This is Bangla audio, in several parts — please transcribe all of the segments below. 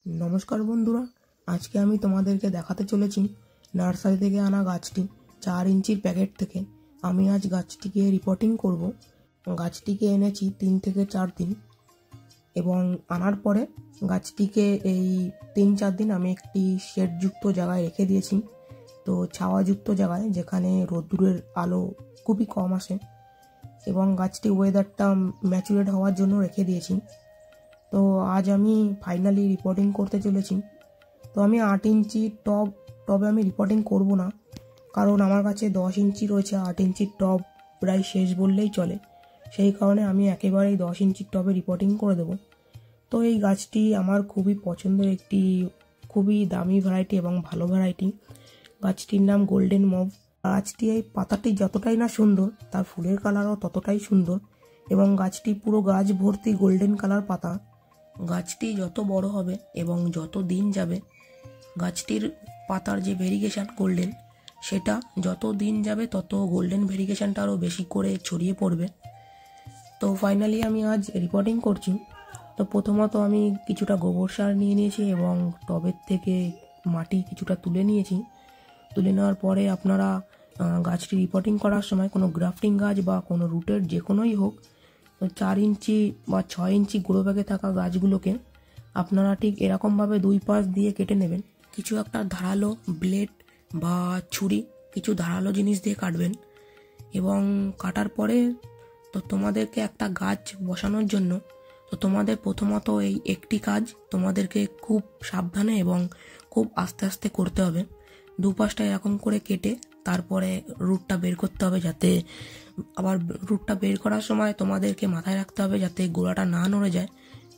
নমস্কার বন্ধুরা, আজকে আমি তোমাদেরকে দেখাতে চলেছি নার্সারি থেকে আনা গাছটি 4 ইঞ্চির প্যাকেট থেকে। আমি আজ গাছটিকে রিপোর্টিং করব। গাছটিকে এনেছি 3 থেকে 4 দিন এবং আনার পরে গাছটিকে এই 3-4 দিন আমি একটি শেডযুক্ত জায়গায় রেখে দিয়েছি। তো ছাওয়াযুক্ত জায়গায়, যেখানে রোদ্দুরের আলো খুবই কম আসে, এবং গাছটি ওয়েদারটা ম্যাচুরেট হওয়ার জন্য রেখে দিয়েছি। তো আজ আমি ফাইনালি রিপোর্টিং করতে চলেছি। তো আমি 8 ইঞ্চি টবে আমি রিপোর্টিং করব না, কারণ আমার কাছে 10 ইঞ্চি রয়েছে। 8 ইঞ্চির টব প্রায় শেষ বললেই চলে, সেই কারণে আমি একেবারেই 10 ইঞ্চির টবে রিপোর্টিং করে দেব। তো এই গাছটি আমার খুবই পছন্দের একটি খুবই দামি ভ্যারাইটি এবং ভালো ভ্যারাইটি। গাছটির নাম গোল্ডেন মভ। গাছটি এই পাতাটি যতটাই না সুন্দর, তার ফুলের কালারও ততটাই সুন্দর, এবং গাছটি পুরো গাছ ভর্তি গোল্ডেন কালার পাতা। গাছটি যত বড় হবে এবং যত দিন যাবে, গাছটির পাতার যে ভেরিগেশন গোল্ডেন, সেটা যত দিন যাবে তত গোল্ডেন ভেরিগেশনটা আরও বেশি করে ছড়িয়ে পড়বে। তো ফাইনালি আমি আজ রিপোর্টিং করছি। তো প্রথমত আমি কিছুটা গোবর সার নিয়ে নিয়েছি এবং টবের থেকে মাটি কিছুটা তুলে নিয়েছি। তুলে নেওয়ার পরে আপনারা গাছটি রিপোর্টিং করার সময় কোনো গ্রাফটিং গাছ বা কোনো রুটের যে কোনোই হোক, 4 ইঞ্চি বা 6 ইঞ্চি গ্রো ব্যাগে থাকা গাছগুলোকে আপনারা ঠিক এরকমভাবে 2 পাশ দিয়ে কেটে নেবেন। কিছু একটা ধারালো ব্লেড বা ছুরি, কিছু ধারালো জিনিস দিয়ে কাটবেন। এবং কাটার পরে তো তোমাদেরকে একটা গাছ বসানোর জন্য তো তোমাদের প্রথমত এই একটি কাজ তোমাদেরকে খুব সাবধানে এবং খুব আস্তে আস্তে করতে হবে। দুপাশটা এরকম করে কেটে তারপরে রুটটা বের করতে হবে, যাতে আবার রুটটা বের করার সময় তোমাদেরকে মাথায় রাখতে হবে যাতে গোড়াটা না নড়ে যায়।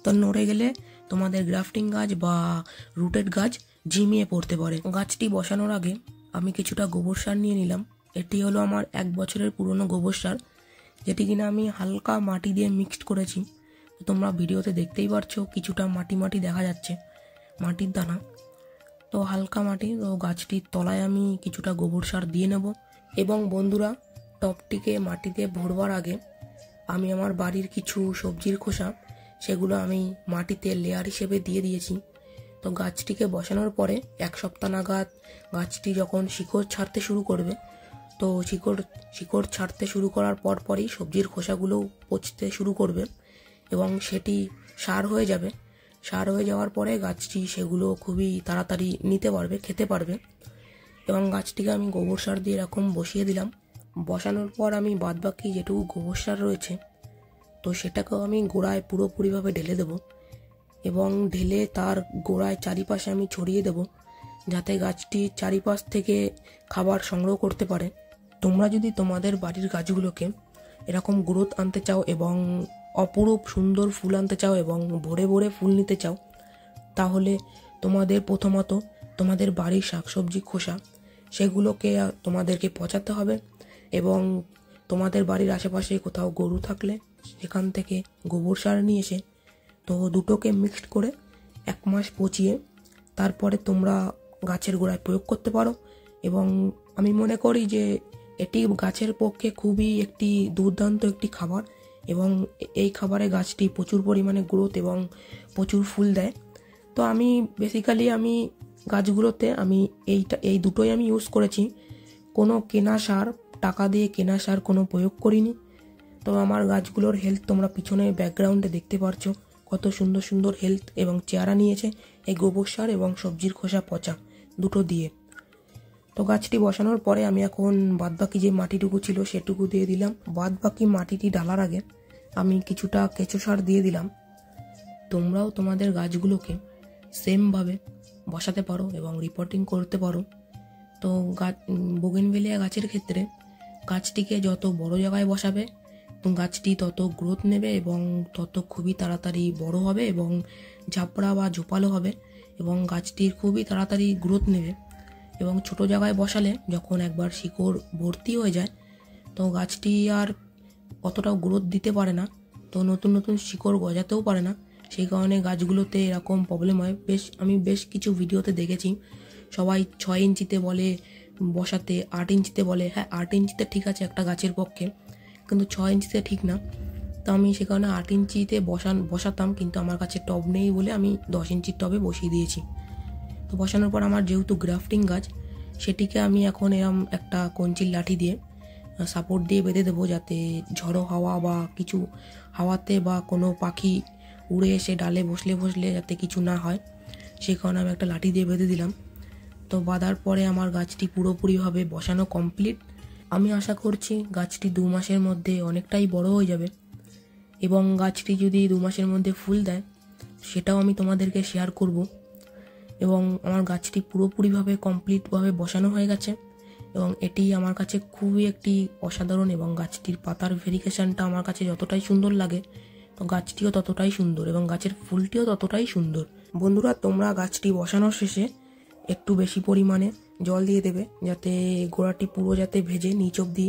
তো নড়ে গেলে তোমাদের গ্রাফটিং গাছ বা রুটেড গাছ ঝিমিয়ে পড়তে পারে। গাছটি বসানোর আগে আমি কিছুটা গোবর সার নিয়ে নিলাম। এটি হলো আমার 1 বছরের পুরনো গোবর সার, যেটি কিনা আমি হালকা মাটি দিয়ে মিক্সড করেছি। তোমরা ভিডিওতে দেখতেই পারছো কিছুটা মাটি মাটি দেখা যাচ্ছে, মাটির দানা। তো হালকা মাটি, তো গাছটির তলায় আমি কিছুটা গোবর সার দিয়ে নেব। এবং বন্ধুরা, টবটিকে মাটি দিয়ে ভরবার আগে আমি আমার বাড়ির কিছু সবজির খোসা, সেগুলো আমি মাটিতে লেয়ার হিসেবে দিয়ে দিয়েছি। তো গাছটিকে বসানোর পরে 1 সপ্তাহ নাগাদ গাছটি যখন শিকড় ছাড়তে শুরু করবে, তো শিকড় ছাড়তে শুরু করার পরই সবজির খোসাগুলো পচতে শুরু করবে এবং সেটি সার হয়ে যাবে। সার হয়ে যাওয়ার পরে গাছটি সেগুলো খুবই তাড়াতাড়ি নিতে পারবে, খেতে পারবে। এবং গাছটিকে আমি গোবর সার দিয়ে এরকম বসিয়ে দিলাম। বসানোর পর আমি বাদবাকি যেটুকু গোবর সার রয়েছে, তো সেটাকেও আমি গোড়ায় পুরোপুরিভাবে ঢেলে দেব এবং ঢেলে তার গোড়ায় চারিপাশে আমি ছড়িয়ে দেব, যাতে গাছটি চারিপাশ থেকে খাবার সংগ্রহ করতে পারে। তোমরা যদি তোমাদের বাড়ির গাছগুলোকে এরকম গ্রোথ আনতে চাও এবং অপরূপ সুন্দর ফুল আনতে চাও এবং ভরে ভরে ফুল নিতে চাও, তাহলে তোমাদের প্রথমত তোমাদের বাড়ির শাকসবজি খোসা, সেগুলোকে তোমাদেরকে পচাতে হবে। এবং তোমাদের বাড়ির আশেপাশে কোথাও গরু থাকলে সেখান থেকে গোবর সার নিয়ে এসে তো দুটোকে মিক্সড করে 1 মাস পচিয়ে তারপরে তোমরা গাছের গোড়ায় প্রয়োগ করতে পারো। এবং আমি মনে করি যে এটি গাছের পক্ষে খুবই একটি দুর্দান্ত একটি খাবার, এবং এই খাবারে গাছটি প্রচুর পরিমাণে গ্রোথ এবং প্রচুর ফুল দেয়। তো আমি বেসিক্যালি আমি গাছগুলোতে আমি এই দুটোই আমি ইউজ করেছি। কোনো কেনা সার, টাকা দিয়ে কেনা সার কোনো প্রয়োগ করিনি। তো আমার গাছগুলোর হেলথ তোমরা পিছনে ব্যাকগ্রাউন্ডে দেখতে পারছো, কত সুন্দর সুন্দর হেলথ এবং চেহারা নিয়েছে এই গোবর সার এবং সবজির খোসা পচা দুটো দিয়ে। তো গাছটি বসানোর পরে আমি এখন বাদবাকি যে মাটিটুকু ছিল সেটুকু দিয়ে দিলাম। বাদবাকি মাটিটি ডালার আগে আমি কিছুটা কেঁচো সার দিয়ে দিলাম। তোমরাও তোমাদের গাছগুলোকে সেমভাবে বসাতে পারো এবং রিপোর্টিং করতে পারো। তো বোগেনভেলিয়া গাছের ক্ষেত্রে গাছটিকে যত বড় জায়গায় বসাবে, গাছটি তত গ্রোথ নেবে এবং তত খুবই তাড়াতাড়ি বড় হবে এবং ঝাপড়া বা ঝোপালো হবে, এবং গাছটির খুবই তাড়াতাড়ি গ্রোথ নেবে। এবং ছোট জায়গায় বসালে যখন একবার শিকড় ভর্তি হয়ে যায়, তো গাছটি আর অতটাও গ্রোথ দিতে পারে না, তো নতুন নতুন শিকড় গজাতেও পারে না। সেই কারণে গাছগুলোতে এরকম প্রবলেম হয়। আমি বেশ কিছু ভিডিওতে দেখেছি, সবাই 6 ইঞ্চিতে বলে বসাতে, 8 ইঞ্চিতে বলে। হ্যাঁ, 8 ইঞ্চিতে ঠিক আছে একটা গাছের পক্ষে, কিন্তু 6 ইঞ্চিতে ঠিক না। তো আমি সে কারণে 8 ইঞ্চিতে বসাতাম, কিন্তু আমার কাছে টব নেই বলে আমি 10 ইঞ্চির টবে বসিয়ে দিয়েছি। তো বসানোর পর আমার যেহেতু গ্রাফটিং গাছ, সেটিকে আমি এখন এরম একটা কঞ্চির লাঠি দিয়ে সাপোর্ট দিয়ে বেঁধে দেবো, যাতে ঝড়ো হাওয়া বা কিছু হাওয়াতে বা কোনো পাখি উড়ে এসে ডালে বসলে যাতে কিছু না হয়, সেই কারণে আমি একটা লাঠি দিয়ে বেঁধে দিলাম। তো বাঁধার পরে আমার গাছটি পুরোপুরিভাবে বসানো কমপ্লিট। আমি আশা করছি গাছটি 2 মাসের মধ্যে অনেকটাই বড় হয়ে যাবে, এবং গাছটি যদি 2 মাসের মধ্যে ফুল দেয় সেটাও আমি তোমাদেরকে শেয়ার করব। এবং আমার গাছটি পুরোপুরিভাবে কমপ্লিটভাবে বসানো হয়ে গেছে, এবং এটি আমার কাছে খুবই একটি অসাধারণ, এবং গাছটির পাতার ভেরিকেশনটা আমার কাছে যতটাই সুন্দর লাগে, তো গাছটিও ততটাই সুন্দর, এবং গাছের ফুলটিও ততটাই সুন্দর। বন্ধুরা, তোমরা গাছটি বসানোর শেষে একটু বেশি পরিমাণে জল দিয়ে দেবে, যাতে গোড়াটি পুরো যাতে ভেজে, নিচ অবধি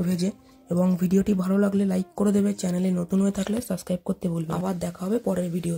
ভেজে। এবং ভিডিওটি ভালো লাগলে লাইক করে দেবে, চ্যানেলে নতুন হয়ে থাকলে সাবস্ক্রাইব করতে ভুলবে। আবার দেখা হবে পরের ভিডিও।